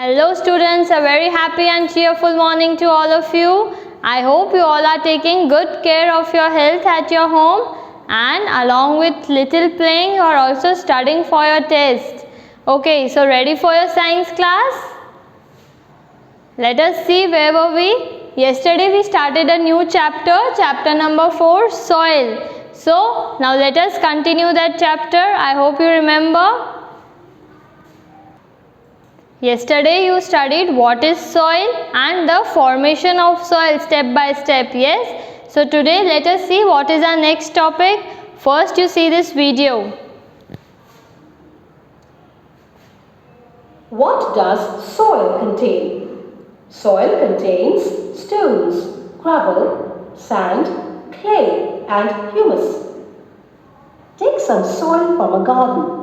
Hello students, a very happy and cheerful morning to all of you. I hope you all are taking good care of your health at your home, and along with little playing you are also studying for your test. Okay, so ready for your science class? Let us see, where were we? Yesterday we started a new chapter number 4, soil. So now let us continue that chapter. I hope you remember. Yesterday you studied what is soil and the formation of soil step by step, yes? So today let us see what is our next topic. First you see this video. What does soil contain? Soil contains stones, gravel, sand, clay and humus. Take some soil from a garden.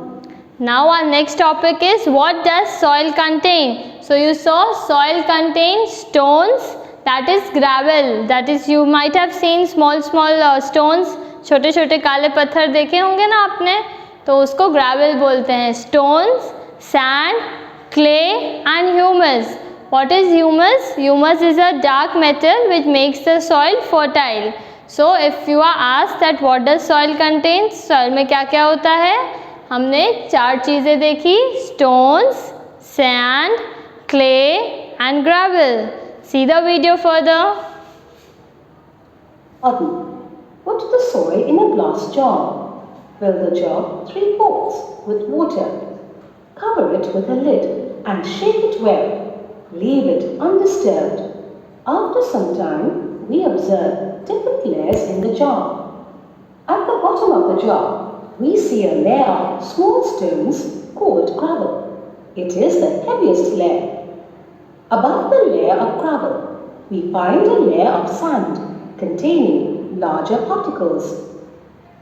Now our next topic is what does soil contain? So you saw soil contains stones, that is gravel, that is you might have seen small stones, छोटे छोटे काले पत्थर देखे होंगे ना आपने, तो उसको gravel बोलते हैं. Stones, sand, clay and humus. What is humus? Humus is a dark metal which makes the soil fertile. So if you are asked that what does soil contain, soil में क्या क्या होता है? हमने 4 चीज़ें देखी, stones, sand, clay and gravel. See the video further. Put the soil in a glass jar. Fill the jar 3/4 with water. Cover it with a lid and shake it well. Leave it undisturbed. After some time, we observe different layers in the jar. At the bottom of the jar, we see a layer of small stones called gravel. It is the heaviest layer. Above the layer of gravel, we find a layer of sand containing larger particles.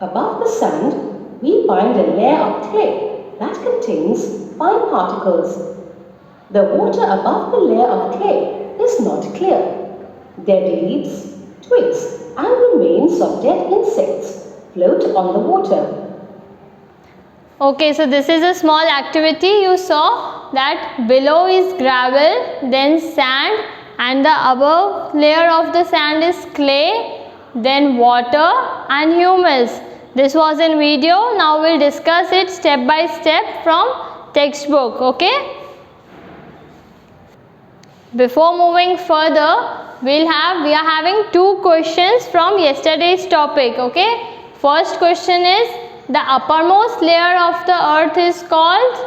Above the sand, we find a layer of clay that contains fine particles. The water above the layer of clay is not clear. Dead leaves, twigs and remains of dead insects float on the water. Okay, so this is a small activity. You saw that below is gravel, then sand, and the above layer of the sand is clay, then water and humus. This was in video. Now we'll discuss it step by step from textbook. Okay. Before moving further, we are having 2 questions from yesterday's topic. Okay. First question is, the uppermost layer of the earth is called,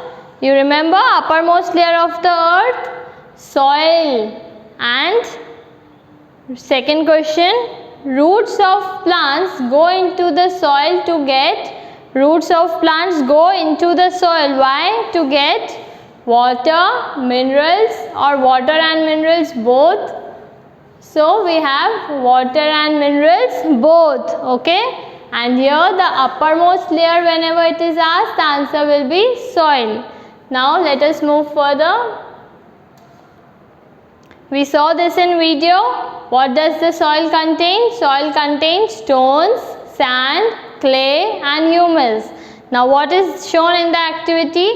you remember uppermost layer of the earth? Soil. And second question, roots of plants go into the soil to get, roots of plants go into the soil. Why? To get water, minerals, or water and minerals both. So we have water and minerals both. Okay. And here the uppermost layer, whenever it is asked, the answer will be soil. Now let us move further. We saw this in video. What does the soil contain? Soil contains stones, sand, clay and humus. Now what is shown in the activity?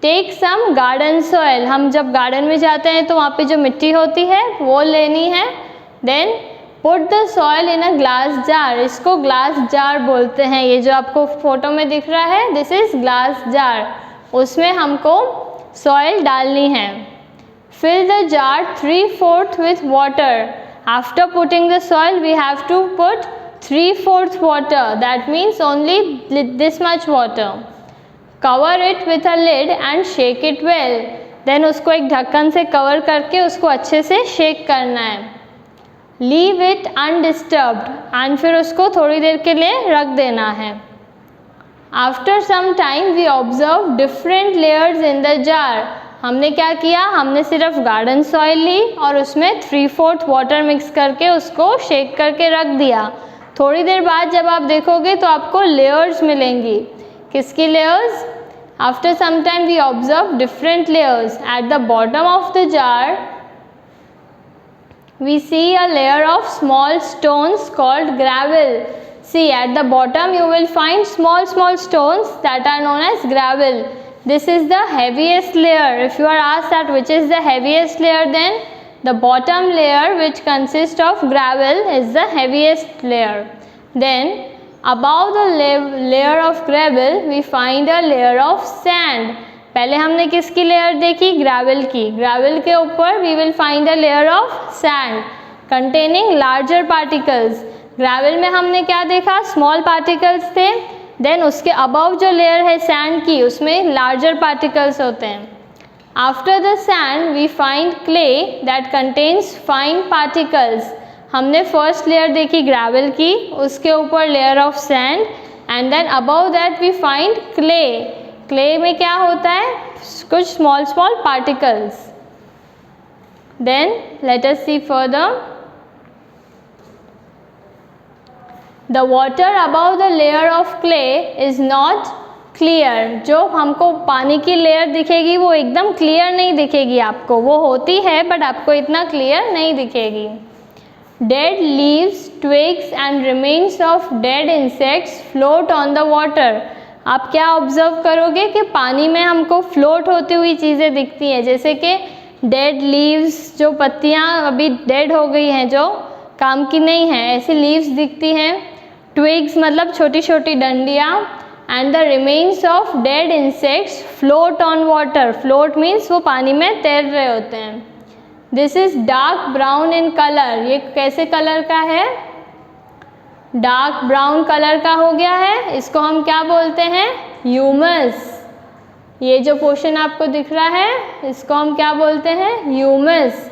Take some garden soil. हम जब garden में जाते हैं तो वहाँ पे जो मिट्टी होती है वो लेनी है. Then put the soil in a glass jar. इसको ग्लास जार बोलते हैं. ये जो आपको फोटो में दिख रहा है, दिस इज ग्लास जार. उसमें हमको सॉइल डालनी है. Fill the jar 3/4 with water. After putting the soil we have to put 3/4 water. That means only this much water. Cover it with a lid and shake it well. Then उसको एक ढक्कन से cover करके उसको अच्छे से shake करना है. लीव इट अनडिस्टर्ब्ड एंड फिर उसको थोड़ी देर के लिए रख देना है. After some time we observe different layers in the jar. हमने क्या किया? हमने सिर्फ गार्डन सॉइल ली और उसमें 3/4 वाटर मिक्स करके उसको शेक करके रख दिया. थोड़ी देर बाद जब आप देखोगे तो आपको लेयर्स मिलेंगी. किसकी layers? After some time we observe different layers. At the bottom of the jar we see a layer of small stones called gravel. See, at the bottom you will find small stones that are known as gravel. this is the heaviest layer. If you are asked that which is the heaviest layer, then the bottom layer, which consists of gravel, is the heaviest layer. Then above the layer of gravel we find a layer of sand. पहले हमने किसकी layer देखी? Gravel की. Gravel के ऊपर we will find a layer of sand containing larger particles. Gravel में हमने क्या देखा? स्मॉल पार्टिकल्स थे. देन उसके अबव जो लेयर है सैंड की, उसमें लार्जर पार्टिकल्स होते हैं. After the sand we find clay that contains fine particles. हमने फर्स्ट लेयर देखी ग्रेवल की, उसके ऊपर layer of sand, and then above that we find clay. Clay में क्या होता है? कुछ small small particles. Then let us see further. The water above the layer of clay is not clear. जो हमको पानी की लेयर दिखेगी वो एकदम क्लियर नहीं दिखेगी आपको. वो होती है बट आपको इतना क्लियर नहीं दिखेगी. Dead leaves, twigs and remains of dead insects float on the water. आप क्या ऑब्जर्व करोगे कि पानी में हमको फ्लोट होती हुई चीज़ें दिखती हैं, जैसे कि डेड लीव्स, जो पत्तियाँ अभी डेड हो गई हैं, जो काम की नहीं हैं, ऐसी लीव्स दिखती हैं. ट्विग्स मतलब छोटी छोटी डंडियाँ. And the remains of dead insects float on water. Float means वो पानी में तैर रहे होते हैं. This is dark brown in colour. ये कैसे कलर का है? डार्क ब्राउन कलर का हो गया है. इसको हम क्या बोलते हैं? ह्यूमस. ये जो पोर्शन आपको दिख रहा है, इसको हम क्या बोलते हैं? Humus.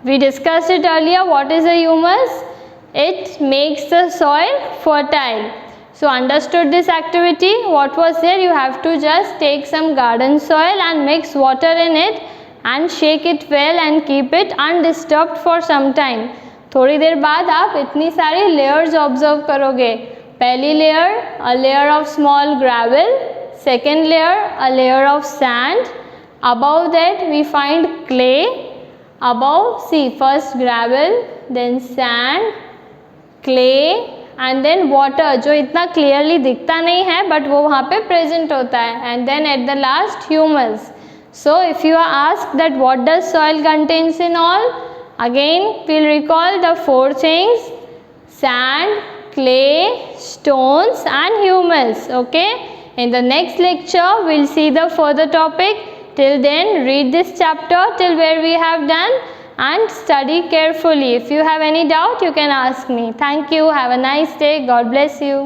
We discussed it earlier. What is a humus? It makes the soil fertile. So understood this activity? What was there? You have to just take some garden soil and mix water in it and shake it well and keep it undisturbed for some time. थोड़ी देर बाद आप इतनी सारी layers observe करोगे. पहली layer, a layer of small gravel. Second layer, a layer of sand. Above that we find clay. Above, see, first gravel, then sand, clay and then water, जो इतना clearly दिखता नहीं है बट वो वहाँ पे प्रेजेंट होता है. And then at the last humus. So if you are asked that what does soil contains in all, again we'll recall the 4 things: sand, clay, stones and humus. Okay, in the next lecture we'll see the further topic. Till then, read this chapter till where we have done and study carefully. If you have any doubt, you can ask me. Thank you. Have a nice day. God bless you.